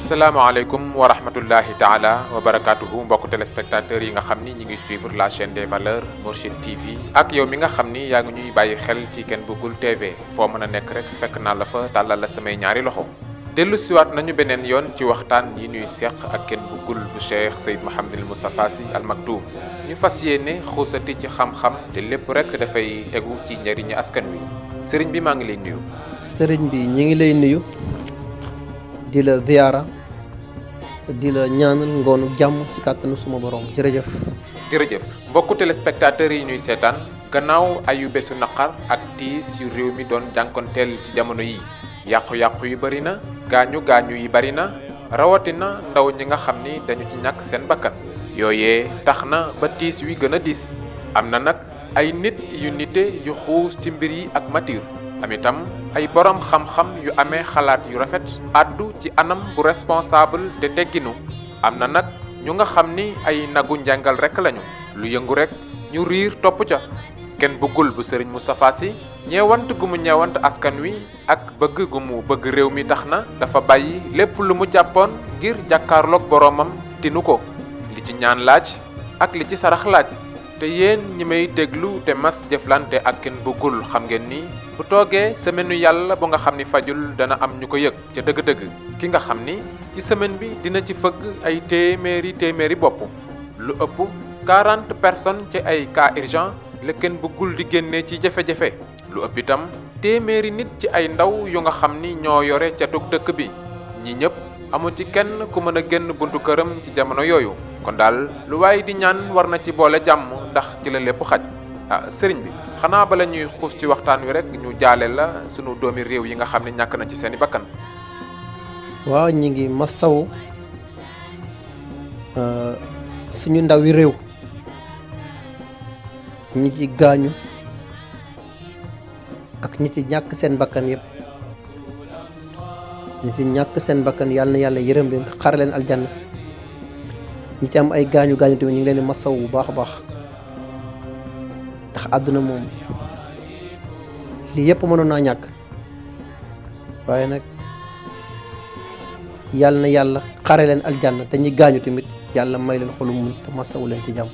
asalaamaaleykum wa rahmatullahi taala wa barakaatuhu mbokku téléspectateurs yi nga xam ni ñi ngi suivre la chaîne des valeurs Mourchid TV ak yow mi nga xam ni yaa ngi ñuy bàyyi xel ci Ken Bougoul TV foo mën a nekk rek fekk naa la fa tàllal la samay ñaari loxo dellu siwaat nañu beneen yoon ci waxtaan yi ñuy seq ak Ken Bougoul bu Cheikh Seyd Mouhamadul Moustapha Sy Al Maktoum ñu fas yéene xuusati ci xam-xam te lépp rek dafay tegu ci njëriñu askan wi sëriñ bi maa ngi lay nuyu. sëriñ bi ñi ngi lay nuyu di la ziyaara di la ñaanal ngoonu jàmm ci kàttanu suma borom jërëjëf. jërëjëf mbokku téléspectateurs yi ñuy seetaan gannaaw ayu bésu naqar ak tiis yu réew mi doon jànkonteel ci jamono yi yàqu-yàqu yu bari na gaañu yi bari na rawatina ndaw ñi nga xam ni dañu ci ñàkk seen bakkan yooyee tax na ba tiis wi gën a diis am na nag ay nit yu nite yu xuus ci mbir yi ak matir am itam ay borom xam-xam yu amee xalaat yu rafet addu ci anam bu responsable te tegginu am na nag ñu nga xam ni ay nagu njàngal rek lañu lu yëngu rek ñu riir topp ca Ken Bougoul bu sëriñ Moustapha Sy ñeewant gu mu ñeewant askan wi ak bëgg gu mu bëgg réew mi tax na dafa bàyyi lépp lu mu jàppoon ngir jàkkaarloog boroomam tinu ko li ci ñaan laaj ak li ci sarax laaj te yéen ñi may déglu te mas jëflante ak Ken Bougoul xam ngeen ni bu toogee semaine yàlla bu nga xam ni fajul dana am ñu ko yëg ca dëgg-dëgg ki nga xam ni ci semaine bi dina ci fëgg ay téeméeri bopp lu ëpp 40 personnes ci ay cas urgent la Ken Bougoul di génnee ci jafe-jafe lu ëpp itam téeméeri nit ci ay ndaw yu nga xam ni ñoo yore catug dëkk bi ñi ñëpp amu ci kenn ku mën a génn buntu këram ci jamono yooyu kon daal lu waaye di ñaan war na ci boole jàmm ndax ci la lépp xaj sëriñ bi xanaa bala ñuy xuus ci waxtaan wi rek ñu jaale la sunu doomi réew yi nga xam ne ñàkk na ci seeni bakkan. waaw ñi ngi masawu suñu ndawi réew ñi ci gaañu ak ñi ci ñàkk seen bakkan yëpp ñi ci ñàkk seen bakkan yàlla na yàlla yërëm leen xare leen aljanna ñi ci am ay gaañu tamit ñu ngi leen di masawu bu baax a baax ndax àdduna moom lii yëpp mënoon naa ñàkk waaye nag yàlla na yàlla xare leen aljanna te ñi gaañu tamit yàlla may leen xolu muñ te masawu leen ci jàmm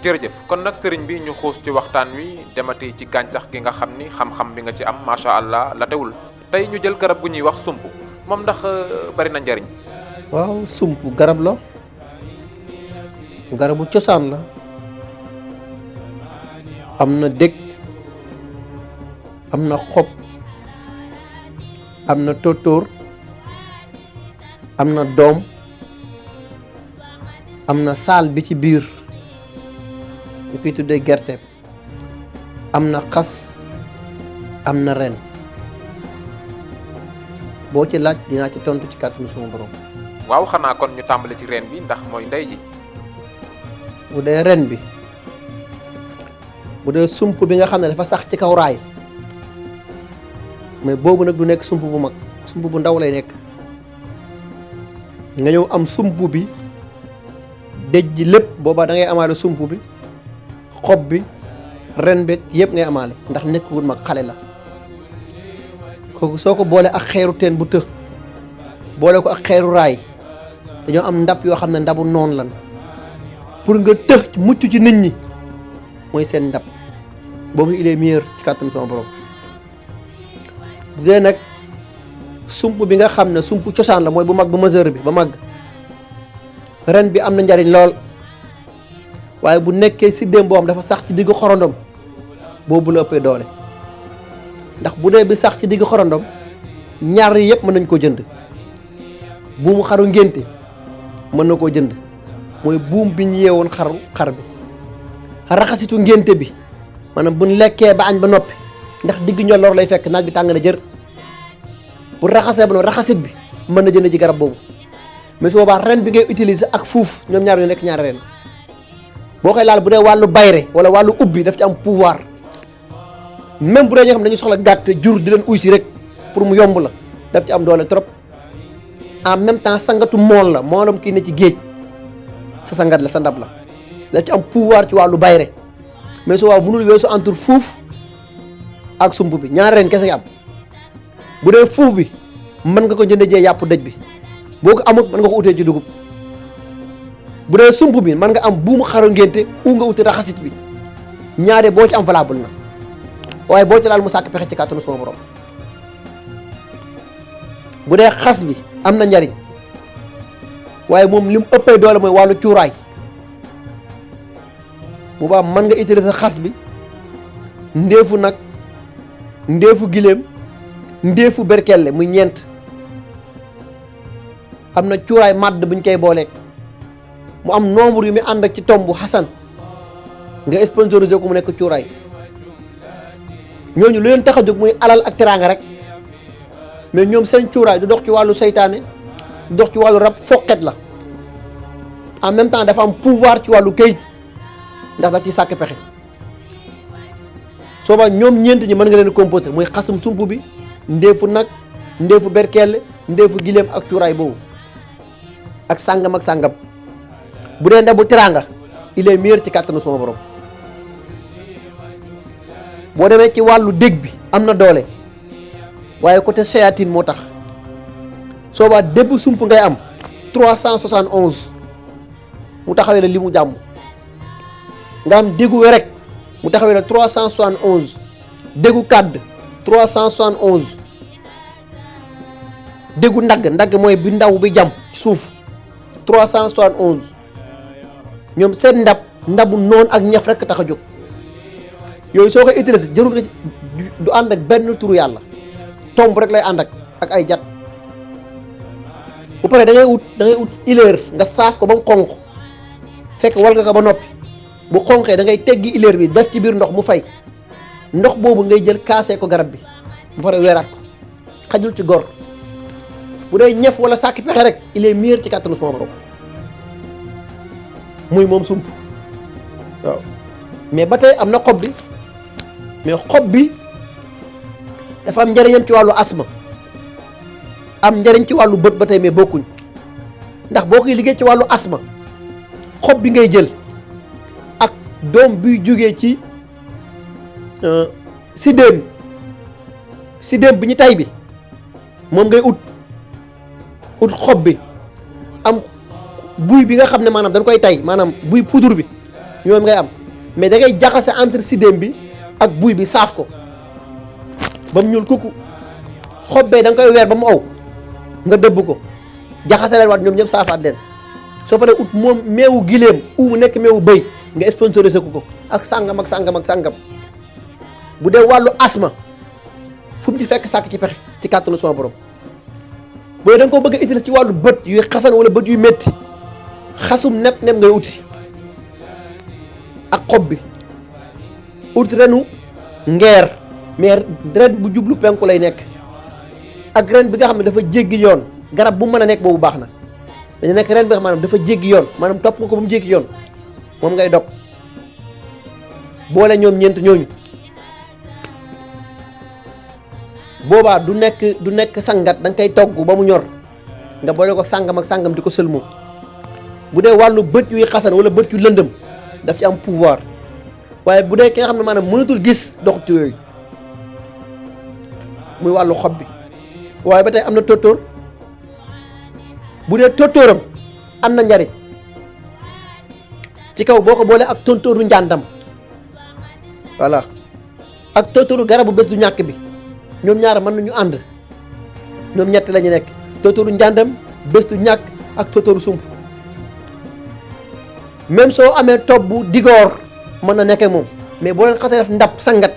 jërëjëf kon nag sëriñ bi ñu xuus ci waxtaan wi demati ci gàncax gi nga xam ni xam-xam bi nga ci am macha allah la teewul tey ñu jël garab gu ñuy wax sump moom ndax bari na njariñ. waaw sump garab la garabu cosaan la am na dég am na xob am na tóotóor am na doom am na saal bi ci biir ñu koy tuddee gerte am na xas am na ren boo ci laaj dinaa ci tontu ci kàttanu suma borom. waaw xanaa kon ñu tàmbali ci ren bi ndax mooy ndey ji. bu dee ren bi bu dee sump bi nga xam ne dafa sax ci kaw raay mais boobu nag du nekk sump bu mag sump bu ndaw lay nekk nga ñëw am sump bi dëj ji lépp boobaa da ngay amaale sump bi xob bi ren bi yëpp ngay amaale ndax nekkul mag xale la kooku soo ko boole ak xeeru teen bu të boole ko ak xeeru raay dañoo am ndab yoo xam ne ndabu noonu lan pour nga tëx mucc ci nit ñi mooy seen ndab boobu il est meilleur ci kàttan sama borom bu dee nag sump bi nga xam ne sump cosaan la mooy bu mag bu mesure bi ba mag ren bi am na njariñ lool waaye bu nekkee siddéem boo xam dafa sax ci diggu xorondom boobu la ëppee doole ndax bu dee bi sax ci diggu xorondom ñaar yi yëpp mën nañ koo jënd buumu xaru ngénte mën na koo jënd mooy buum bi ñu yeewoon xar bi raxasitu ngénte bi maanaam buñ lekkee ba añ ba noppi ndax digg ñolloor lay fekk naaj bi tàng na jër bu raxasee ba noonu raxasit bi mën na jënd ci garab boobu mais su boobaa ren bi ngay utiliser ak fuuf ñoom ñaar yu nekk ñaari ren boo koy laal bu dee wàllu bayre wala wàllu ubbi daf ci am pouvoir même bu dee ñoo xam ne dañu soxla gàtt jur di leen uy si rek pour mu yomb la daf ci am doole trop en même temps sangatu mool la moolam kii ne ci géej sa sangat la sa ndab la daf ci am pouvoir ci wàllu bayre mais su waaw mënul weesu entre fuuf ak sump bi ñaari ren kese am bu dee fuuf bi mën nga ko jënd jee yàpp dëj bi boo ko amut mën nga ko utee ci dugub bu dee sump bi mën nga am buumu xaru ngénte nga uti raxasit bi ñaare boo ci am valable na waaye boo ci laal mu sàkk pexe ci kàttanu sama borom. bu dee xas bi am na njariñ waaye moom li mu ëppee doole mooy wàllu cuuraay bu baax mën nga utiliser xas bi ndeefu nag ndeefu giléem ndeefu berkelle muy ñeent am na cuuraay màdd buñ koy booleeg mu am nombre yu muy ànd ak ci tombu xasan nga sponsorisé ko mu nekk cuuraay ñooñu lu leen tax a jóg muy alal ak teraanga rek mais ñoom seen cuuraay du dox ci wàllu seytaane du dox ci wàllu rab foqet la en même temps dafa am pouvoir ci wàllu këyit ndax daf ci sàkk pexe sooba ñoom ñeent ñi mën nga leen composé muy xasum sump bi ndeefu nag ndeefu berkelle ndeefu giléem ak cuuraay boobu ak sàngam ak sàngam bu dee ndabu teraanga il est meilleur ci kàttanu sama borom boo demee ci wàllu dég bi am na doole waaye côté séatine moo tax soobaa débb sump ngay am 371 mu taxawee la li mu jàmm nga am déggu we rek mu taxawee la 371 déggu kàdd 371 déggu ndagg mooy bi ndaw bi jàmm ci suuf 371 ñoom seen ndabu noon ak ñaf rek tax a jóg yooyu soo koy utilisé jërul nga du ànd ak benn turu yàlla tomb rek lay ànd ak ay jat bu paree da ngay ut ileer nga saaf ko ba mu xonq fekk wal nga ko ba noppi bu xonqee da ngay teggi ileer bi def ci biir ndox mu fay ndox boobu ngay jël kaasee ko garab bi bu paree weeraat ko xajul ci gor bu dee ñef wala sàkki pexe rek il est meilleur ci kàttanu sama borom muy moom sump waaw mais ba tey am na xob bi mais xob bi dafa am njëriñam ci wàllu asma am njëriñ ci wàllu bët ba tey mais bokkuñ ndax boo koy liggéey ci wàllu asma xob bi ngay jël ak doom buy jógee ci sidéem bi ñu tay bi moom ngay ut xob bi am buy bi nga xam ne maanaam dañ koy tay maanaam buy poudre bi ñoom ngay am mais da ngay jaxase entre sidéem bi ak buy bi saaf ko ba mu ñuul kukku xob bee da nga koy weer ba mu aw nga dëbb ko jaxase leen waat ñoom ñëpp saafaat leen soo paree ut moom meewu giléem mu nekk meewu bëy nga sponsorisé ko ak sàngam ak sàngam ak sàngam bu dee wàllu asma fu mu ci fekk sàkk ci pexe ci kàttanu sama borom booy da nga ko bëgg a utiliser ci wàllu bët yuy xasan wala bët yuy métti xasum nepp ngay uti ak xob bi ut renu ngeer mais ren bu jublu penku lay nekk ak ren bi nga xam ne dafa jéggi yoon garab bu mën a nekk boobu baax na dañu nekk ren bi nga xam maanaam dafa jéggi yoon maanaam topp nga ko ba mu jéggi yoon moom ngay dog boole ñoom ñeent ñooñu boobaa du nekk sangat da nga koy togg ba mu ñor nga boole ko sàngam ak sàngam di ko sëlmoo bu dee wàllu bët yuy xasan wala bët yu lëndëm daf ci am pouvoir waaye bu dee ki nga xam ne maanaam mënatul gis doxut ci yooyu muy wàllu xob bi waaye ba tey am na tóortóor bu dee tóortóoram am na njariñ ci kaw boo ko boolee ak tóortóoru njàndam voilà ak tóortóoru garabu bés du ñàkk bi ñoom ñaar mën nañu ànd ñoom ñett la ñu nekk tóortóoru njàndam bés du ñàkk ak tóortóoru sump même soo amee topp bu digoor mën na nekkee moom mais boo leen xasee def ndab sangat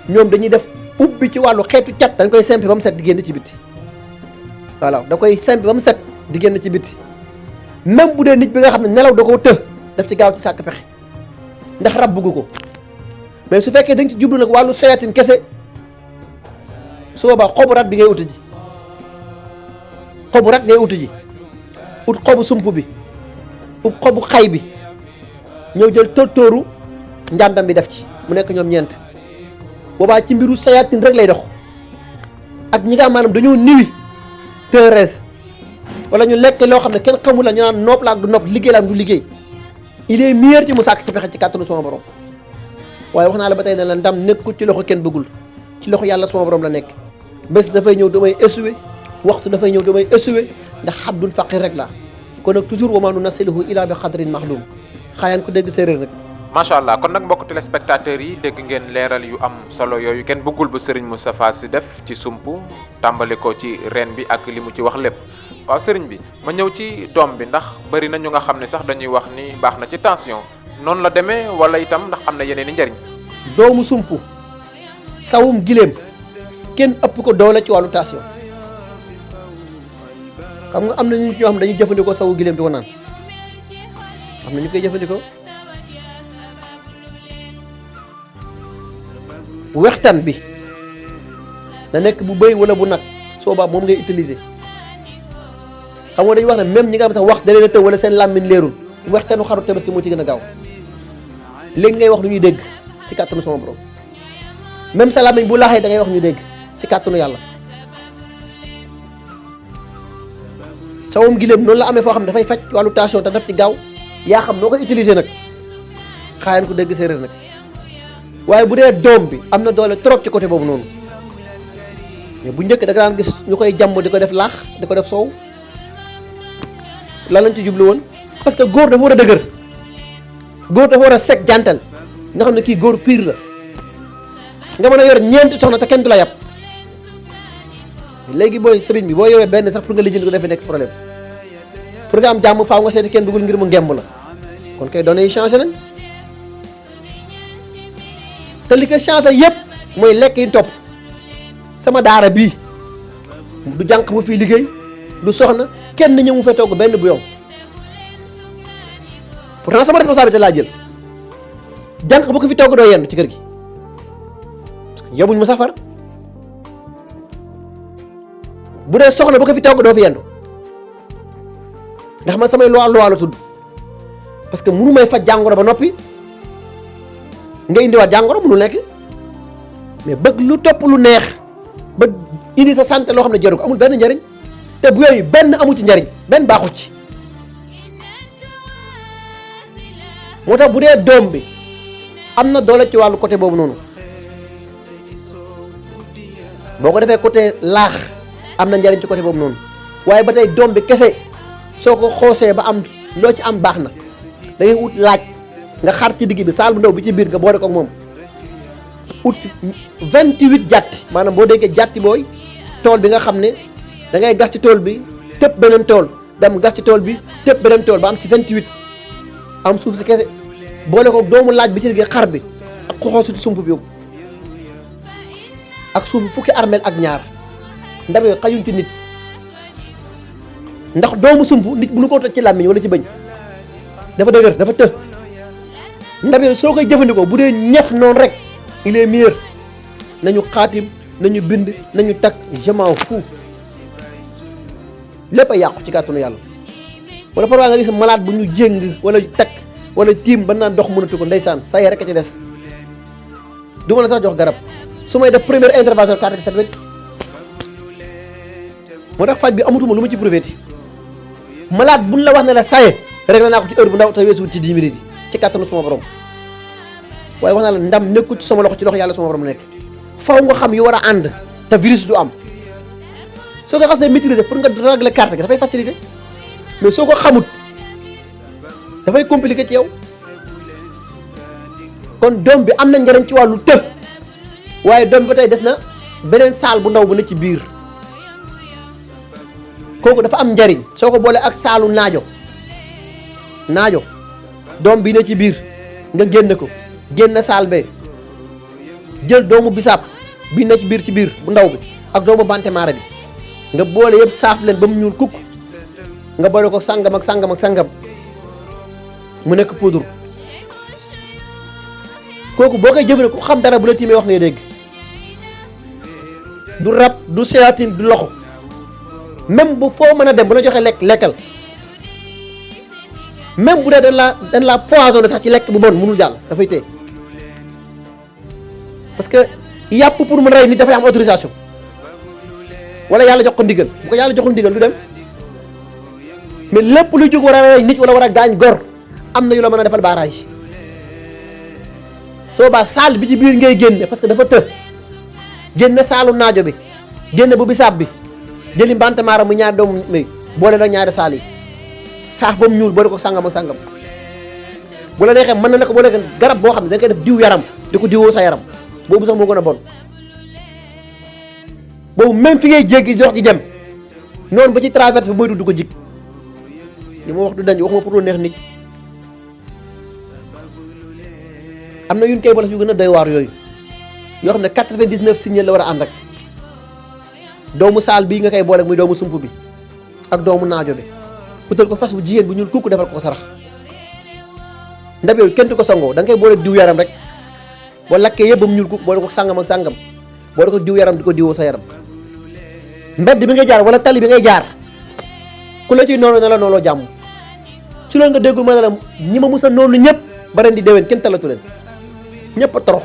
ñoom dañuy def ubbi ci wàllu xeetu cat dañ koy sempi ba mu set di génn ci biti voilà da koy sempi ba mu set di génn ci biti même bu dee nit bi nga xam ne nelaw da koo të daf ci gaaw ci sàkk pexe ndax rab bugg ko mais su fekkee da nga ci jublu nag wàllu seyatin kese su boobaa xobu rat bi ngay uti ji xobu rat ngay uti ji ut xobu sump bi ut xobu xay bi ñëw jël tóortóoru njàndam bi def ci mu nekk ñoom ñeent boobaa ci mbiru sayatin rek lay dox ak ñi nga am maanaam dañoo niwi te rees wala ñu lekk loo xam ne kenn xamul la ñu naan nopp la ak du nopp liggéey la ak du liggéey il est meilleur ci mu sàkk ci fexe ci kàttanu sama borom waaye wax naa la ba tey ne la ndam nekkul ci loxo kenn bëggul ci loxo yàlla sama borom la nekk bés dafay ñëw damay essuyer waxtu dafay ñëw damay essuyer ndax xabdul faqir rek la kon nag toujours wa maa nunazziluhu illa bi qadrin ma'lum xaayaan ko dégg séeréer nag. macha allah kon nag mbokk téléspectateurs yi dégg ngeen leeral yu am solo yooyu kenn bëggul bu Serigne Moustapha Sy def ci sumpu tàmbali ko ci reen bi ak li mu ci wax lépp waaw Serigne bi ma ñëw ci doom bi ndax bëri na ñu nga xam ne sax dañuy wax ni baax na ci tension noonu la demee wala itam ndax am na yeneen i njëriñ. doomu sumpu sawum gileem kenn ëpp ko doole ci wàllu tension xam nga am na ñu ñoo xam dañuy jëfandikoo sawu gileem di ko naan am na ñu koy jëfandikoo. wextaan bi na nekk bu bëy wala bu nag soobaa moom ngay utiliser xam nga dañuy wax ne même ñi nga xam sax wax da leen a tëw wala seen làmmiñ leerul wextaanu xaru tabaski moo ci gën a gaaw léegi ngay wax lu ñuy dégg ci kàttanu sama borom même sa làmmiñ bu laaxee da ngay wax ñu dégg ci kàttanu yàlla. sawum gileem noonu la amee foo xam ne dafay faj wàllu tension te daf ci gaaw yaa xam noo koy utiliser nag xaayaan ko dégg séeréer nag. waaye bu dee doom bi am na doole trop ci côté boobu noonu mais bu njëkk da nga daan gis ñu koy jàmm di ko def laax di ko def soow lan lañ ci jublu woon parce que góor dafa war a dëgër góor dafa war a sec jantal nga xam ne kii góor pire la nga mën a yor ñeenti soxna te kenn du la yàpp léegi booy sëriñ bi boo yoree benn sax pour nga lijjanti ko defee nekk problème pour nga am jàmm faaw nga seeti kenn dugul ngir mu ngemb la kon kay données yi changé nañ. te li ko changé yëpp mooy lekk yi topp sama daara bii du jànq bu fi liggéey du soxna kenn ñëw mu fay togg benn bu yow pourtant sama responsabilité laa jël jànq bu ko fi togg doo yendu ci kër gi yóbbuñ ma safar bu dee soxna bu ko fi togg doo fi yendu ndax man samay loi la tudd parce que mënu may faj jàngoro ba noppi nga indiwaat jàngoro mënul nekk mais bëgg lu topp lu neex ba indi sa santé loo xam ne jaru ko amul benn njariñ te bu yooyu benn amu ci njariñ benn baaxu ci moo tax bu dee doom bi am na doole ci wàllu côté boobu noonu boo ko defee côté laax am na njariñ ci côté boobu noonu waaye ba tey doom bi kese soo ko xoosee ba am loo ci am baax na da ngay ut laaj nga xar ci digg bi saal bu ndaw bi ci biir nga boole ko ak moom ut 28 jàtti maanaam boo déggee jàtti booy tool bi nga xam ne da ngay gas ci tool bi tëb beneen tool dem gas ci tool bi tëb beneen tool ba am ci 28 am suuf si kese boole ko doomu laaj bi ci digg xar bi ak xoxoosu sump bi yóbbu ak suuf fukki armeel ak ñaar ndab yooyu xajuñ ci nit ndax doomu sump nit bu nu ko toj ci làmmiñ wala ci bëñ dafa dëgër dafa të ndab yooyu soo koy jëfandikoo bu dee ñef noonu rek il est meilleur nañu xaatim nañu bind nañu takk je m'en fous lépp a yàqu ci kàttanu yàlla wala parfois nga gis malade bu ñu jéng wala takk wala tiim ba naan dox mënatu ko ndeysaan sa yee rek a ci des du ma la sax jox garab su may def première intervention carte gi set wecc moo tax faj bi amatuma lu ma ci profité malade buñ la wax ne la saye rek la naa ko ci heure bu ndaw te weesuwul ci 10 minutes yi ci kàttanu sama borom waaye wax naa la ndam nekkul ci sama loxo ci loxo yàlla sama borom nekk faw nga xam yu war a ànd te virus du am soo ko xas ne maîtriser pour nga régler carte gi dafay facilité mais soo ko xamut dafay compliqué ci yow kon doom bi am na njariñ ci wàllu të waaye doom bi ba tey des na beneen saal bu ndaw bu ne ci biir kooku dafa am njariñ soo ko boolee ak saalu naajo doom bi ne ci biir nga génn ko génn saal bee jël doomu bisaab bi ne ci biir bu ndaw bi ak doomu bante maara bi nga boole yëpp saaf leen ba mu ñuul kukk nga boole ko sangam ak sangam ak sangam mu nekk poudre kooku boo koy jëfandikoo ku xam dara bu la tiimee wax ngay dégg du rab du séatine du loxo même bu foo mën a dem bu la joxee lekkal même bu dee dañ la poisonné sax ci lekk bu bon mënul jàll dafay téye parce que yàpp pour mën rey nit dafay am autorisation wala yàlla jox ko ndigal bu ko yàlla joxul ndigal du dem mais lépp luy jóg war a rey nit wala war a gaañ gor am na yu la mën a defal barrage soo baa saal bi ci biir ngay génne parce que dafa të génne saalu naajo bi génne bu bisaab bi jëli mbante maara mu ñaari doomu may boole na ñaari saal yi saax ba mu ñuul boole ko sàngam ak sàngam bu la neexee mën na ko boole garab boo xam ne da nga koy def diw yaram di ko diwoo sa yaram boobu sax moo gën a bon boobu même fi ngay jéggi dox di dem noonu ba ci traverse bi moytu du ko jig li ma wax du dañ waxuma pour lu neex nit am na yuñ koy boole yu gën a doy waar yooyu yoo xam ne 99 signal la war a ànd ak doomu saal bii nga koy boole muy doomu sump bi ak doomu naajo bi utal ko fas bu jigéen bu ñuul kooku defal ko sarax ndab yooyu kenn du ko sangoo da nga koy boole diw yaram rek boo lakkee yëpp ba mu ñuul kooku boole ko sàngam ak sàngam boole ko diw yaram di ko diwoo sa yaram mbedd bi ngay jaar wala tali bi ngay jaar ku la ciy noonu na la nooloo jàmm ci loolu nga déggul ma ne la ñi ma mus a noonu ñëpp ba ren di déwén kenn talatu leen ñëpp a torox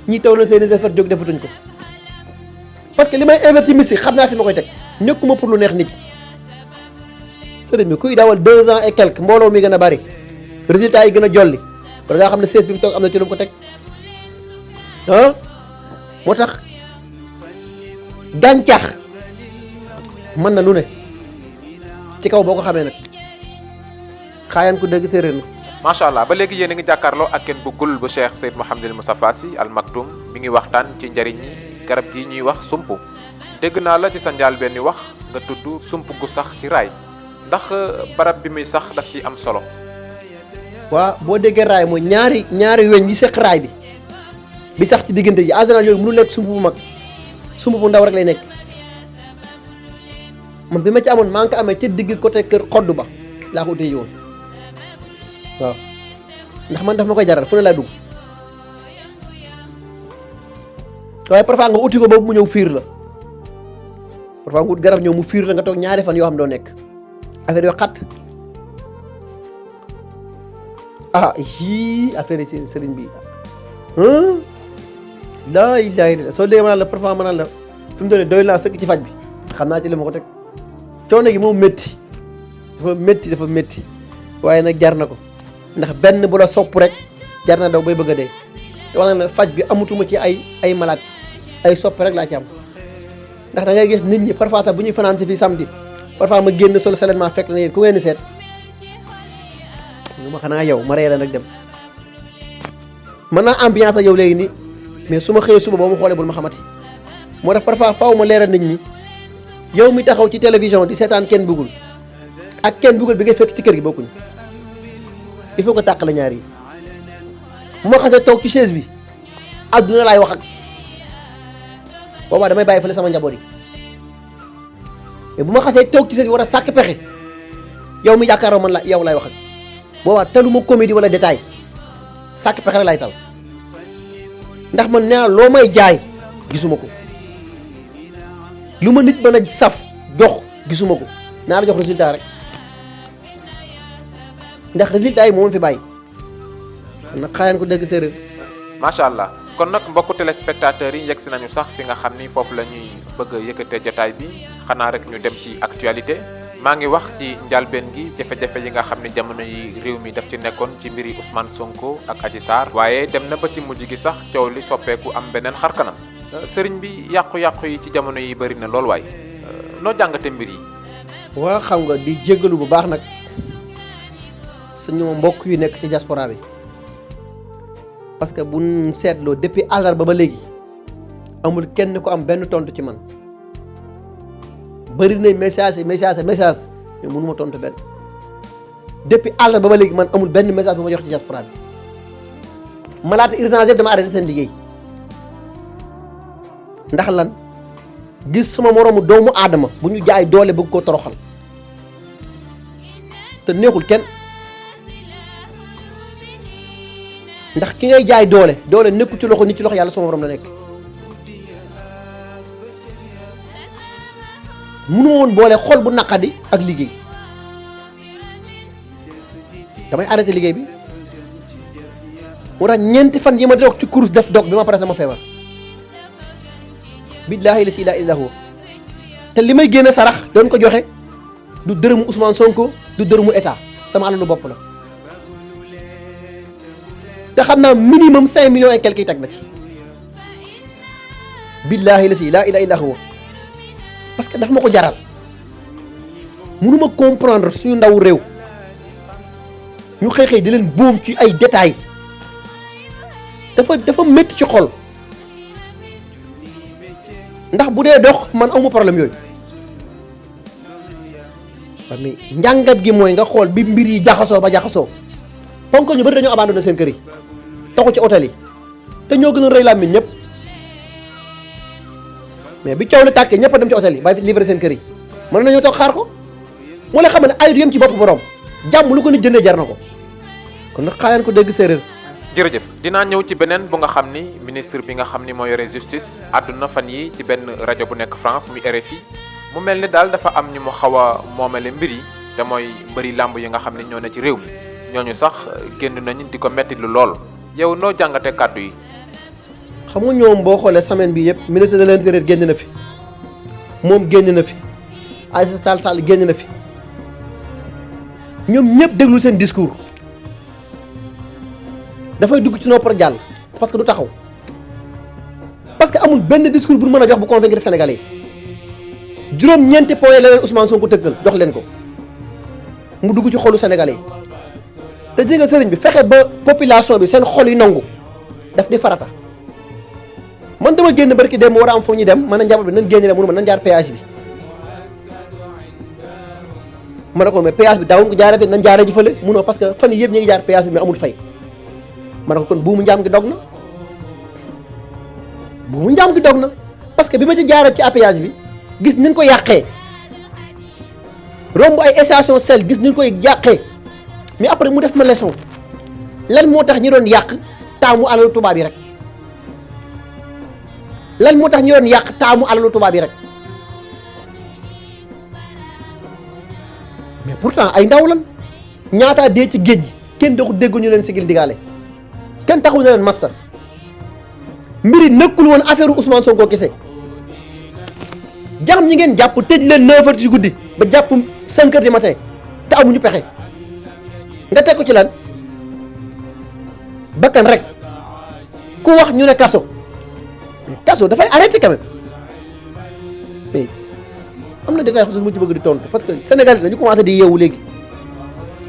ñii taw leen seen i affaire jóg defatuñ ko parce que li may investir mystique xam naa fi ma koy teg nekkuma pour lu neex nit sëriñ bi kuy dawal 2 ans et quelque mbooloo mi gën a bari résultat yi gën a jolli war ngaa xam ne sees bi mu toog am na ci lu mu ko teg ah moo tax gàncax mën na lu ne ci kaw boo ko xamee nag xaayaan ku dégg séeréer na macha allah ba léegi yéen a ngi jàkkaarloo ak kenn bëggul bu Cheikh Seyd Mouhamadul Moustapha Sy Al Maktoum mi ngi waxtaan ci njariñ yi garab gi ñuy wax sump dégg naa la ci sa njaal benn wax nga tudd sump gu sax ci raay ndax barab bi muy sax daf ci am solo. waaw boo déggee raay mooy ñaari weñ yi seq raay bi sax ci diggante ji en général yooyu mënu nekk sump bu mag sump bu ndaw rek lay nekk man bi ma ci amoon maa ngi ko amee ca digg côté kër xodd ba laa ko utee woon waaw ndax man daf ma koy jaral fu ne laa dugg waaye parfois nga uti ko boobu mu ñëw fiir la parfois nga ut garab ñëw mu fiir la nga toog ñaari fan yoo xam doo nekk affaire yoo xat yii affaire yi sëriñ bi laa ilaaha illa soo déggee ma naan la parfois ma naan la fi mu doon doy naa sëkk ci faj bi xam naa ci li ma ko teg coono gi moom métti dafa métti waaye nag jar na ko ndax benn bu la sopp rek jar na daw bay bëgg a dee te wax na faj bi amatuma ci ay malade ay sopp rek laa ci am ndax da ngay gis nit ñi parfois sax bu ñuy fanaan si fii samedi parfois ma génn solo seulement fekk na yéen ku ngeen di seet ñu ma xanaa yow ma reere nag dem mën naa ambiance ak yow léegi nii mais su ma xëyee suba boo ma xoolee bul ma xamati moo tax parfois faaw ma leeral nit ñi yow mi taxaw ci télévision di seetaan kenn bëggul ak kenn bëggul bi ngay fekk ci kër gi bokkuñ il faut que tàqale ñaar yi bu ma xasee toog ci chaise bi adduna laay wax ak boobaa damay bàyyi fële sama njaboot yi mais bu ma xasee toog ci chaise bi war a sàkk pexe yow mi yaakaaroo man la yow lay wax ak boobaa taluma comédie wala détail sàkk pexe lay tal ndax man nee naa loo may jaay gisuma ko lu ma nit mën a saf jox gisuma ko naa la jox résultat rek ndax résultat yi moom fi bàyyi nag xaayaan ko dégg séeréer. macha allah kon nag mbokku téléspectateurs yi yegg si nañu sax fi nga xam ni foofu la ñuy bëgg a yëkkatee jotaay bi xanaa rek ñu dem ci actualité maa ngi wax ci njalbeen gi jafe-jafe yi nga xam ne jamono yi réew mi daf ci nekkoon ci mbiri Ousmane Sonko ak Adji Sarr waaye dem na ba ci mujj gi sax coow li soppeeku am beneen xarkanam sëriñ bi yàqu-yàqu yi ci jamono yi bëri na lool waaye noo jàngate mbir yi. waa xam nga di jéggalu bu baax nag suñu mbokk yu nekk ci diaspora bi parce que buñ seetloo depuis àllarba ba léegi amul kenn ko am benn tontu ci man bëri nañ message mais mënuma tontu benn depuis àllarba ba léegi man amul benn message bu ma jox ci diaspora bi malaata urgence yëpp dama arrêté seen liggéey ndax lan gis sama moroomu doomu aadama bu ñu jaay doole bëgg koo toroxal te neexul kenn ndax ki ngay jaay doole nekku ci loxo nit ci loxo yàlla sama borom la nekk mënu woon boole xol bu naqadi ak liggéey damay arrêté liggéey bi moo tax ñeenti fan yi ma di ci course def dog bi ma pare dama feebar billaahi la ilaaha illa huwa te li may génne sarax doon ko joxe du dërëmu Ousmane Sonko du dërëmu état sama alalu bopp la te xam naa minimum 5 millions et quelques yi teg na ci billaahi la ilaaha illa huwa parce que daf ma ko jaral mënuma comprendre suñu ndaw réew ñu xëy di leen boom ci ay détails dafa métti ci xol ndax bu dee dox man awma problème yooyu mais njàngat gi mooy nga xool bi mbir yi jaxasoo ba jaxasoo ponk ñu bari dañoo abandonné seen kër yi taxu ci hôtel yi te ñoo gën a rëy làmmiñ ñëpp mais bi coow li tàkkee ñëpp a dem ci hôtel yi bàyyi livré seen kër yi mën nañoo toog xaar ko moo la xam ne ay du yem ci bopp borom jàmm lu ko nit jëndee jar na ko kon nag xaayaan ko dégg séeréer. jërëjëf dinaa ñëw ci beneen bu nga xam ni ministre bi nga xam ni moo yore justice àdduna fan yi ci benn rajo bu nekk France muy RFI mu mel ni daal dafa am ñu mu xaw a moomale mbir yi te mooy mbëri làmb yi nga xam ne ñoo ne ci réew mi ñooñu sax génn nañu di ko metti lu lool yow noo jàngate kàddu yi. xam nga ñoom boo xoolee semaine bi yëpp ministre de l'intérieur génn na fi moom génn na fi Aïssata Tall Sall génn na fi ñoom ñëpp déglu seen discours dafay dugg ci nopp rek jàll parce que du taxaw parce que amul benn discours bu mën a jox bu convaincre Sénégalais yi juróom-ñeenti point la leen Ousmane Sonko tëggal jox leen ko mu dugg ci xolu Sénégalais yi te ji nga sëriñ bi fexe ba population bi seen xol yi nangu daf di farata. man dama génn barki dem war a am foo ñu dem mën a njaboot bi nan génn dem mënu ma nan jaar péage bi ma ne ko mais péage bi daawuñ ko jaaree fi nan jaaree ji fële munoo parce que fan yii yëpp ñu ngi jaar péage bi mais amul fay ma ne ko kon buumu njaam gi dog na buumu njaam gi dog na parce que bi ma ci jaaree ci péage bi gis niñ ko yàqee romb ay station sel gis niñ koy yàqee mais après mu def ma leçon lan moo tax ñu doon yàq taamu alalu tubaab yi rek. lan moo tax ñu doon yàq taamu alalu tubaab yi rek mais pourtant ay ndaw lan ñaataa dee ci géej gi kenn doxu déggu ñu leen sigil digaale kenn taxu na leen massa mbiri nekkul woon affaire Ousmane Sonko kese jaxam ñi ngeen jàpp tëj leen 9h ci guddi ba jàpp 5h du matin te amuñu pexe nga teg ko ci lan bakkan rek ku wax ñu ne kaso kaso dafay arrêté quand même mais am na détail xos mu ci bëgg di tontu parce que Sénégal dañu commencé di yeewu léegi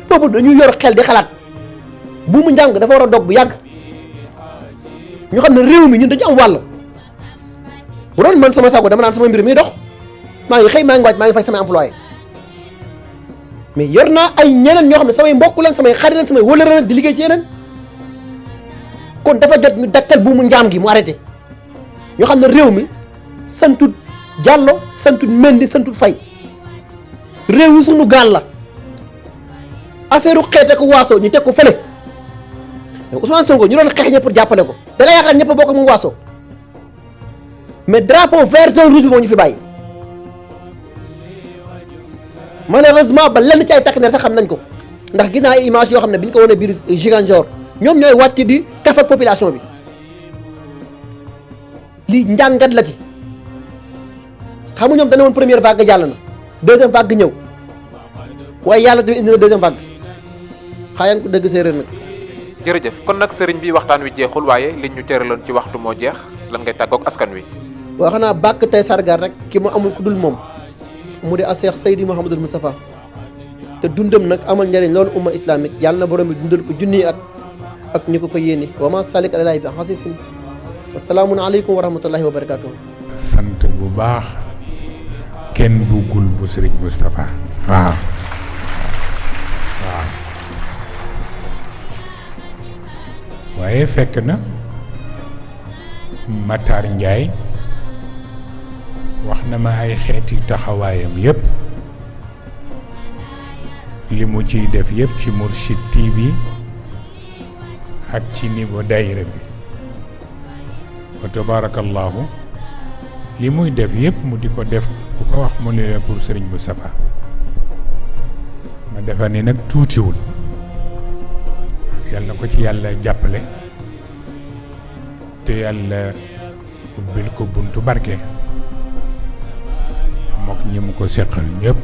peuple dañu yor xel di xalaat bu mu njàng dafa war a dog bu yàgg ñu xam ne réew mi ñun dañu am wàll bu doon man sama sago dama naan sama mbir mi dox maa ngi xëy maa ngi wàcc maa ngi fay samay employé mais yor naa ay ñeneen ñoo xam ne samay mbokk lan samay xarit lan samay wëlëre lan di liggéey ci yeneen kon dafa jot ñu dakkal bu mu njaam gi mu arrêté ñoo xam ne réew mi santut Diallo santut Mendy santut Faye réew yi suñu gaal la affaire u xeete ko waaso ñu teg ko fële Ousmane Sonko ñu doon xeex ñëpp pour jàppale ko da nga yaakaar ñëpp a bokk mu waaso mais drapeau vert jaune rouge bi moo ñu fi bàyyi malheureusement ba lenn ci ay takk sax xam nañ ko ndax gis naa ay image yoo xam ne bi ñu ko wane biir Ziguinchor ñoom ñooy wàcc di kaf ak population bi lii njàngat la ci xam nga ñoom dañu woon première vague jàll na deuxième vague ñëw waaye yàlla tamit indi na deuxième vague xaayaan ko dëgg séeréer nag. jërëjëf kon nag sëriñ bi waxtaan wi jeexul waaye liñ ñu tëraloon ci waxtu moo jeex lan ngay tàggoog askan wi. waaw xanaa bàkk tey sargal rek ki ma amul ku dul moom mu di a Cheikh Seydi Mouhamadul Moustapha te dundam nag amal njëriñ loolu umma islamique yàlla na borom bi dundal ko junniy at ak ñu ko ko yéene wa ma salik alalahi bi xasisin wasalaamun aleykum wa rahmatullahi wa barakatuh. sant bu baax kenn buggul bu sëriñ Moustapha waaw waaw waaye fekk na Matar Ndiaye wax na ma ay xeeti taxawaayam yépp li mu ciy def yépp ci Mourchid TV ak ci niveau daayira bi wa tabarakallahu li muy def yépp mu di ko def ku ko wax mu ne la pour Serigne Moustapha ma defa ni nag tuutiwul yàlla na ko ci yàlla jàppale te yàlla ubbil ko buntu barke mook ñi mu ko seqal ñépp